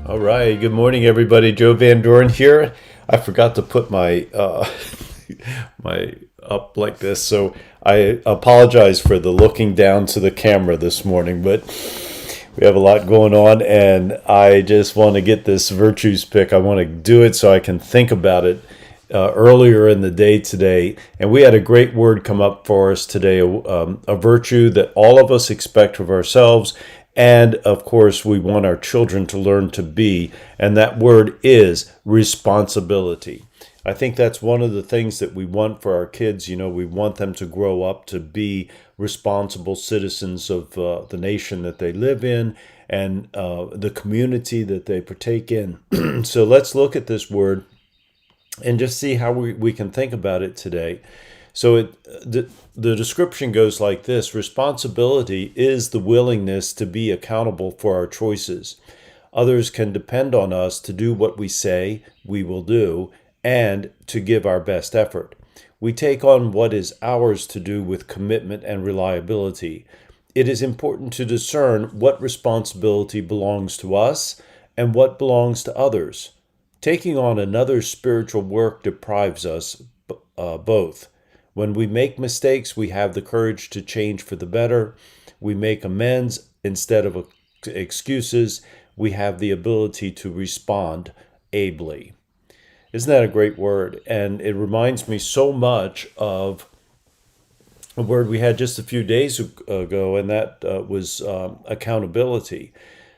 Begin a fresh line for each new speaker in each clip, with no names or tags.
All right. Good morning, everybody. Joe Van Doren here. I forgot to put my my up like this, so I apologize for the looking down to the camera this morning. But we have a lot going on, and I just want to get this virtues pick. I want to do it so I can think about it earlier in the day today. And we had a great word come up for us today, a virtue that all of us expect of ourselves. And of course, we want our children to learn to be. And that word is responsibility. I think that's one of the things that we want for our kids. We want them to grow up to be responsible citizens of the nation that they live in and the community that they partake in. So let's look at this word and just see how we can think about it today. So the description goes like this: responsibility is the willingness to be accountable for our choices. Others can depend on us to do what we say we will do and to give our best effort. We take on what is ours to do with commitment and reliability. It is important to discern what responsibility belongs to us and what belongs to others. Taking on another's spiritual work deprives us both. When we make mistakes, we have the courage to change for the better. We make amends instead of excuses. We have the ability to respond ably. Isn't that a great word? And it reminds me so much of a word we had just a few days ago, and that was accountability.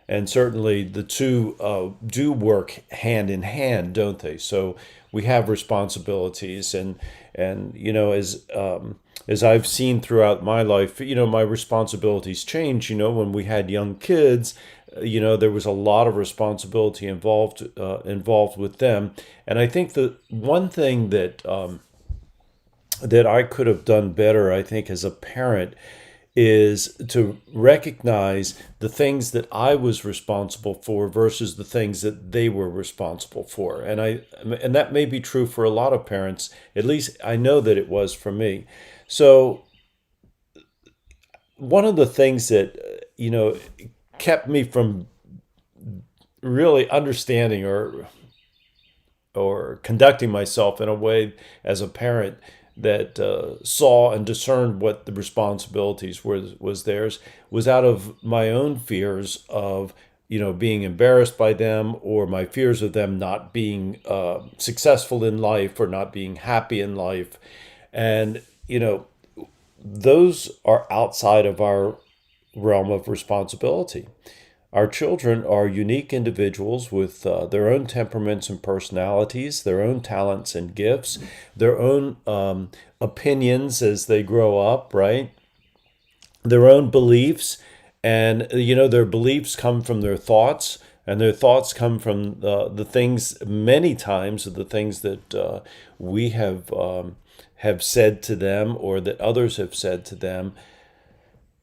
And certainly the two do work hand in hand, don't they? So we have responsibilities, and as I've seen throughout my life, my responsibilities change. When we had young kids, there was a lot of responsibility involved with them. And I think the one thing that I could have done better, I think, as a parent, is to recognize the things that I was responsible for versus the things that they were responsible for. And that may be true for a lot of parents. At least I know that it was for me. So one of the things that kept me from really understanding or conducting myself in a way as a parent that saw and discerned what the responsibilities was theirs was out of my own fears of being embarrassed by them, or my fears of them not being successful in life or not being happy in life. And those are outside of our realm of responsibility. Our children are unique individuals with their own temperaments and personalities, their own talents and gifts, their own opinions as they grow up, right? Their own beliefs. And, their beliefs come from their thoughts, and their thoughts come from the things, many times, the things that we have said to them or that others have said to them.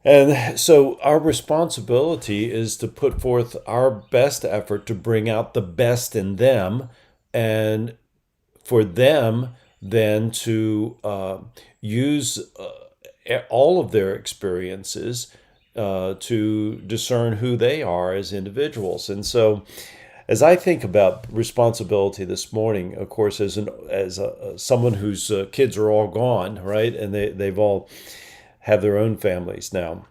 And so our responsibility is to put forth our best effort to bring out the best in them, and for them then to use all of their experiences to discern who they are as individuals. And so as I think about responsibility this morning, of course, as someone whose kids are all gone, right, and they've all have their own families now,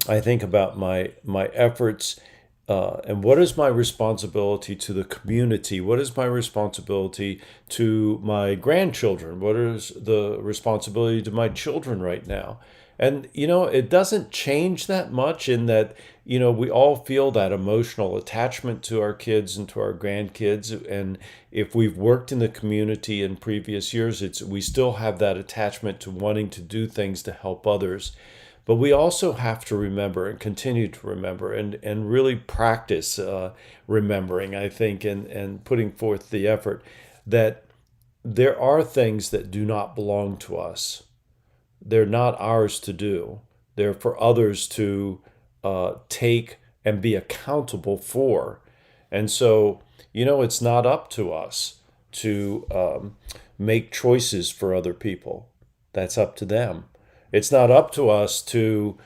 I think about my efforts and what is my responsibility to the community? What is my responsibility to my grandchildren? What is the responsibility to my children right now? And, it doesn't change that much in that, we all feel that emotional attachment to our kids and to our grandkids. And if we've worked in the community in previous years, we still have that attachment to wanting to do things to help others. But we also have to remember and continue to remember and really practice remembering, I think, and putting forth the effort that there are things that do not belong to us. They're not ours to do. They're for others to take and be accountable for. And so, it's not up to us to make choices for other people. That's up to them. It's not up to us to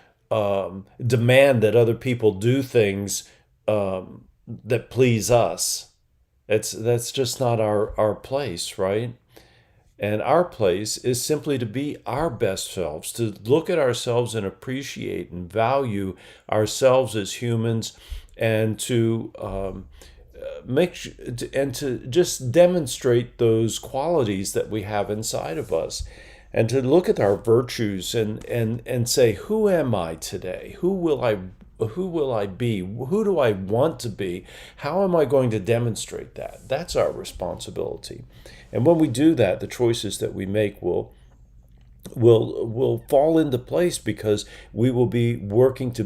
demand that other people do things that please us. That's just not our place, right? And our place is simply to be our best selves, to look at ourselves and appreciate and value ourselves as humans, and to and to just demonstrate those qualities that we have inside of us, and to look at our virtues and say, who am I today? Who will I be? Who do I want to be? How am I going to demonstrate that? That's our responsibility. And when we do that, the choices that we make will fall into place, because we will be working to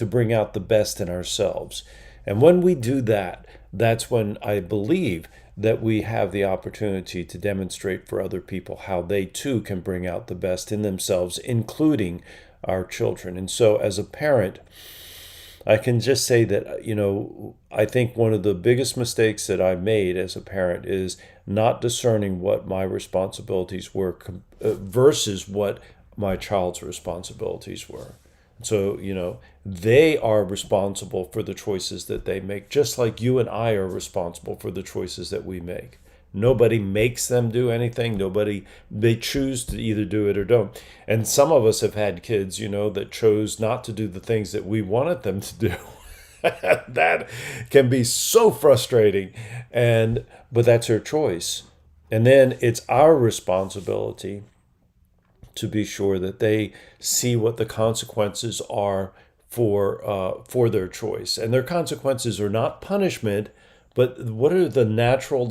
bring out the best in ourselves. And when we do that, that's when I believe that we have the opportunity to demonstrate for other people how they too can bring out the best in themselves, including our children. And so, as a parent, I can just say that, I think one of the biggest mistakes that I made as a parent is not discerning what my responsibilities were versus what my child's responsibilities were. So, they are responsible for the choices that they make, just like you and I are responsible for the choices that we make. Nobody makes them do anything. They choose to either do it or don't. And some of us have had kids, that chose not to do the things that we wanted them to do. That can be so frustrating. But that's their choice. And then it's our responsibility to be sure that they see what the consequences are for their choice. And their consequences are not punishment, but what are the natural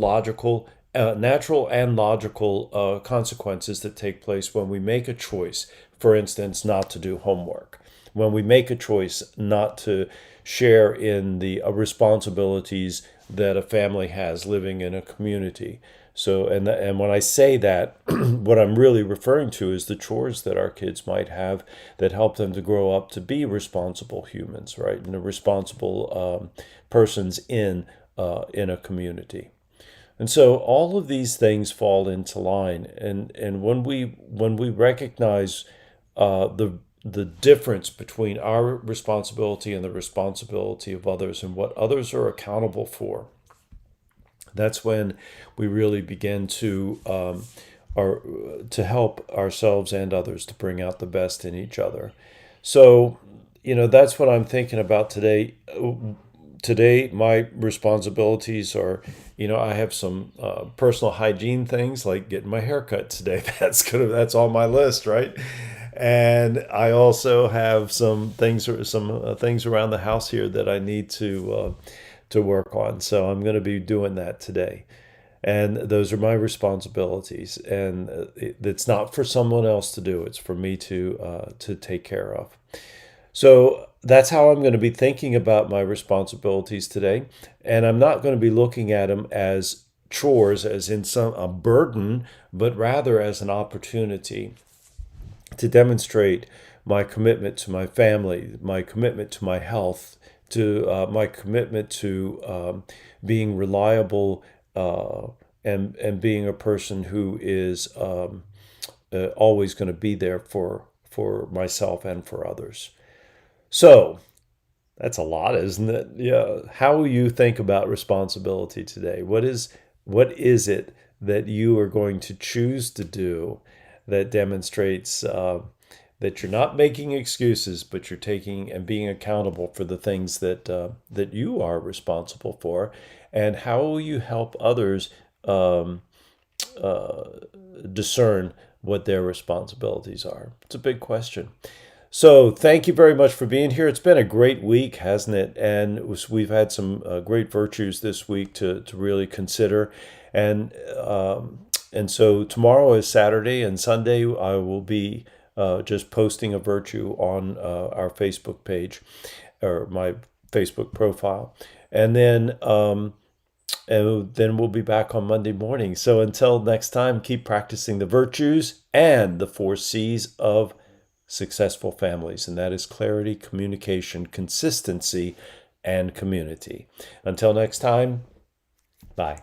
and logical consequences that take place when we make a choice, for instance, not to do homework, when we make a choice not to share in the responsibilities that a family has living in a community. So, and when I say that, what I'm really referring to is the chores that our kids might have that help them to grow up to be responsible humans, right? And responsible persons in a community. And so all of these things fall into line. And when we recognize the difference between our responsibility and the responsibility of others, and what others are accountable for, that's when we really begin to help ourselves and others to bring out the best in each other. So, that's what I'm thinking about today. Today, my responsibilities are, I have some personal hygiene things, like getting my hair cut today. That's on my list, right? And I also have some things around the house here that I need to work on. So I'm going to be doing that today. And those are my responsibilities. And it's not for someone else to do. It's for me to take care of. So that's how I'm going to be thinking about my responsibilities today. And I'm not going to be looking at them as chores, as in a burden, but rather as an opportunity to demonstrate my commitment to my family, my commitment to my health, to my commitment to being reliable, and being a person who is always going to be there for myself and for others. So that's a lot, isn't it? Yeah. How will you think about responsibility today? What is it that you are going to choose to do that demonstrates that you're not making excuses, but you're taking and being accountable for the things that you are responsible for? And how will you help others discern what their responsibilities are? It's a big question. So thank you very much for being here. It's been a great week, hasn't it? And we've had some great virtues this week to really consider. And and so tomorrow is Saturday, and Sunday I will be just posting a virtue on our Facebook page, or my Facebook profile. And then we'll be back on Monday morning. So until next time, keep practicing the virtues and the 4 C's of successful families, and that is clarity, communication, consistency, and community. Until next time, bye.